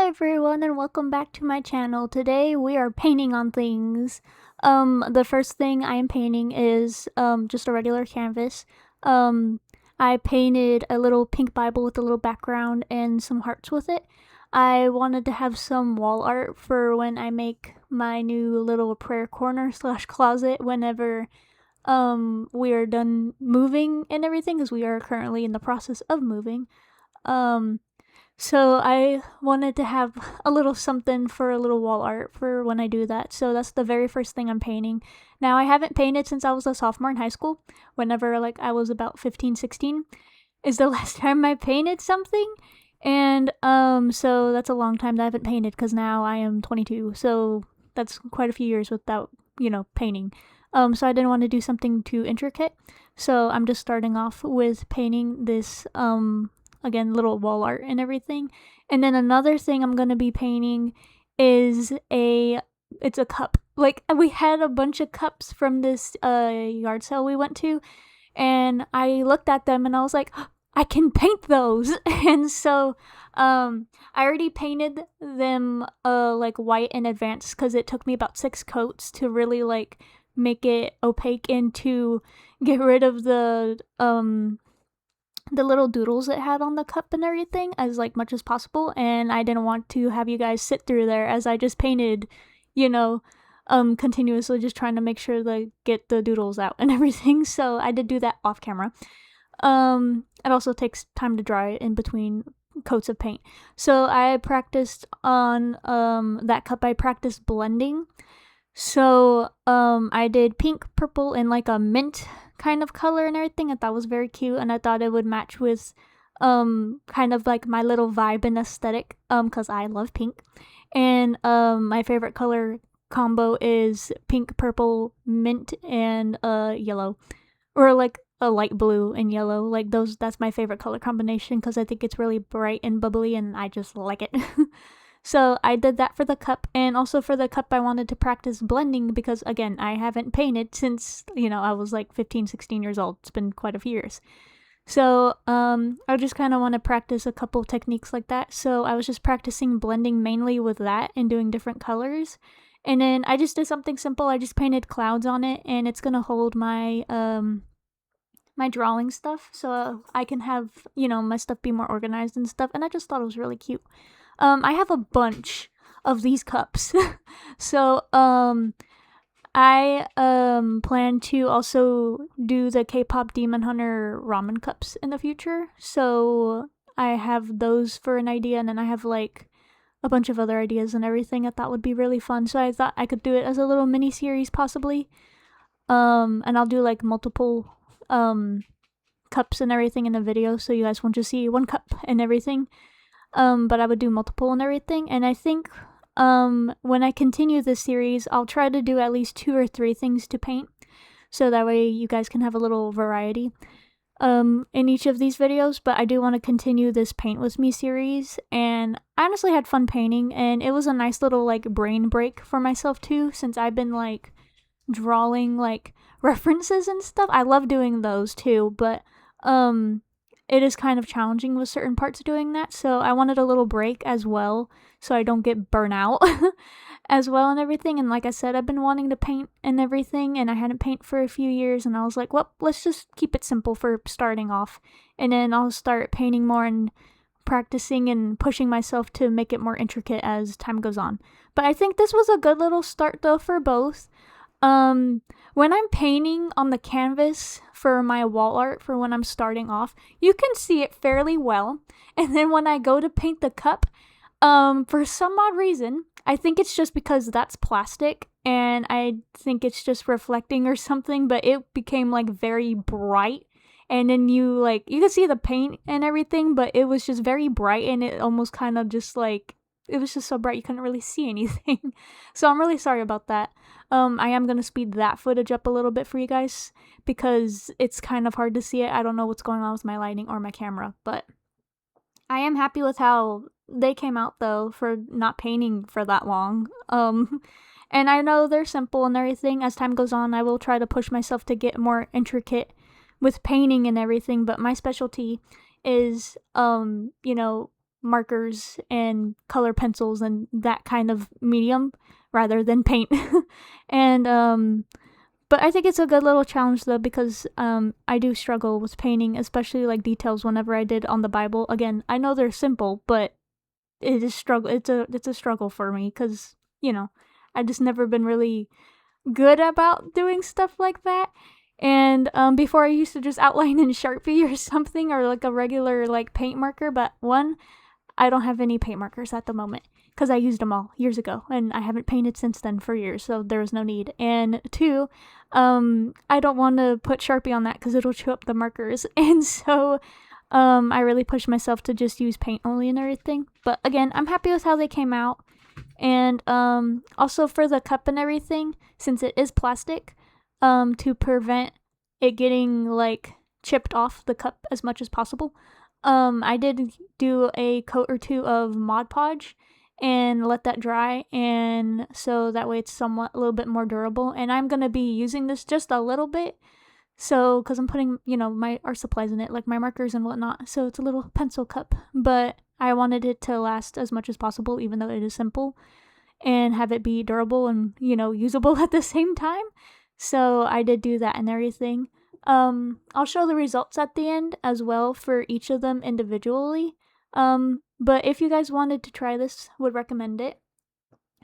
everyone and welcome back to my channel. Today we are painting on things. The first thing I am painting is just a regular canvas. I painted a little pink Bible with a little background and some hearts with it. I wanted to have some wall art for when I make my new little prayer corner / closet whenever we are done moving and everything, because we are currently in the process of moving. So I wanted to have a little something for a little wall art for when I do that. So that's the very first thing I'm painting. Now, I haven't painted since I was a sophomore in high school. Whenever I was about 15, 16 is the last time I painted something. And so that's a long time that I haven't painted, because now I am 22. So that's quite a few years without, painting. So I didn't want to do something too intricate. So I'm just starting off with painting this again, little wall art and everything. And then another thing I'm gonna be painting is it's a cup. We had a bunch of cups from this yard sale we went to, and I looked at them and I was like, I can paint those. And so I already painted them white in advance, because it took me about 6 coats to really make it opaque and to get rid of the little doodles it had on the cup and everything as much as possible. And I didn't want to have you guys sit through there as I just painted, continuously, just trying to make sure to get the doodles out and everything. So I did do that off camera. It also takes time to dry in between coats of paint. So I practiced on that cup. I practiced blending. So I did pink, purple, and a mint kind of color and everything. I thought was very cute, and I thought it would match with kind of my little vibe and aesthetic, because I love pink. And my favorite color combo is pink, purple, mint, and yellow, or a light blue and yellow. That's my favorite color combination, because I think it's really bright and bubbly and I just like it. So I did that for the cup, and also for the cup I wanted to practice blending, because again, I haven't painted since, I was 15, 16 years old. It's been quite a few years. So I just kind of want to practice a couple techniques like that. So I was just practicing blending mainly with that and doing different colors. And then I just did something simple. I just painted clouds on it, and it's going to hold my my drawing stuff, so I can have, my stuff be more organized and stuff. And I just thought it was really cute. I have a bunch of these cups. So, I plan to also do the K-pop Demon Hunter ramen cups in the future. So I have those for an idea, and then I have a bunch of other ideas and everything I thought would be really fun. So I thought I could do it as a little mini series possibly. And I'll do multiple cups and everything in a video, so you guys won't just see one cup and everything. But I would do multiple and everything. And I think when I continue this series, I'll try to do at least 2 or 3 things to paint, so that way you guys can have a little variety in each of these videos. But I do want to continue this Paint With Me series, and I honestly had fun painting, and it was a nice little brain break for myself too, since I've been drawing references and stuff. I love doing those too, but it is kind of challenging with certain parts doing that, so I wanted a little break as well, so I don't get burnt out as well and everything. And like I said, I've been wanting to paint and everything, and I hadn't painted for a few years, and I was like, well, let's just keep it simple for starting off, and then I'll start painting more and practicing and pushing myself to make it more intricate as time goes on. But I think this was a good little start though for both. When I'm painting on the canvas for my wall art for when I'm starting off, you can see it fairly well. And then when I go to paint the cup, for some odd reason, I think it's just because that's plastic, and I think it's just reflecting or something, but it became very bright. And then you can see the paint and everything, but it was just very bright, and it almost kind of just it was just so bright you couldn't really see anything. So I'm really sorry about that. I am going to speed that footage up a little bit for you guys, because it's kind of hard to see it. I don't know what's going on with my lighting or my camera, but I am happy with how they came out though, for not painting for that long. And I know they're simple and everything. As time goes on, I will try to push myself to get more intricate with painting and everything, but my specialty is, markers and color pencils and that kind of medium rather than paint. And but I think it's a good little challenge though, because I do struggle with painting, especially like details whenever I did on the Bible. Again, I know they're simple, but it is struggle. It's a struggle for me because, you know, I just never been really good about doing stuff like that. And before I used to just outline in Sharpie or something, or like a regular like paint marker, but one, I don't have any paint markers at the moment because I used them all years ago and I haven't painted since then for years, so there was no need. And two, I don't want to put Sharpie on that because it'll chew up the markers. And so I really pushed myself to just use paint only and everything. But again, I'm happy with how they came out. And also for the cup and everything, since it is plastic, to prevent it getting like chipped off the cup as much as possible, I did do a coat or two of Mod Podge and let that dry, and so that way it's somewhat a little bit more durable. And I'm gonna be using this just a little bit, so because I'm putting, you know, my art supplies in it, like my markers and whatnot, so it's a little pencil cup, but I wanted it to last as much as possible, even though it is simple, and have it be durable and, you know, usable at the same time. So I did do that and everything. I'll show the results at the end as well for each of them individually. But if you guys wanted to try this, would recommend it.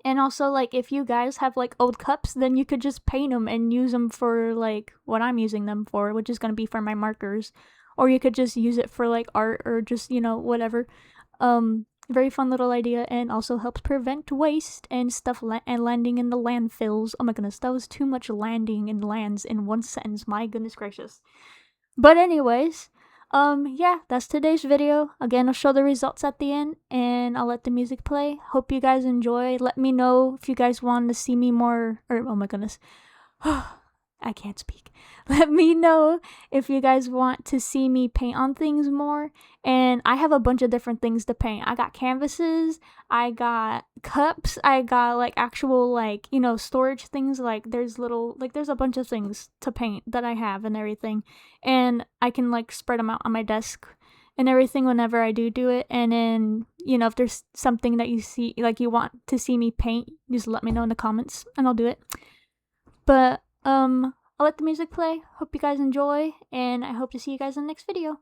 And also, like, if you guys have like old cups, then you could just paint them and use them for like what I'm using them for, which is going to be for my markers. Or you could just use it for like art or just, you know, whatever. Very fun little idea, and also helps prevent waste and stuff and landing in the landfills. Oh my goodness, that was too much landing and lands in one sentence. My goodness gracious. But anyways, yeah, that's today's video. Again, I'll show the results at the end, and I'll let the music play. Hope you guys enjoy. Let me know if you guys want to see me more, or oh my goodness. I can't speak. Let me know if you guys want to see me paint on things more. And I have a bunch of different things to paint. I got canvases, I got cups, I got like actual like, you know, storage things. Like there's a bunch of things to paint that I have and everything. And I can like spread them out on my desk and everything whenever I do it. And then, you know, if there's something that you see, like you want to see me paint, just let me know in the comments and I'll do it. But I'll let the music play. Hope you guys enjoy, and I hope to see you guys in the next video.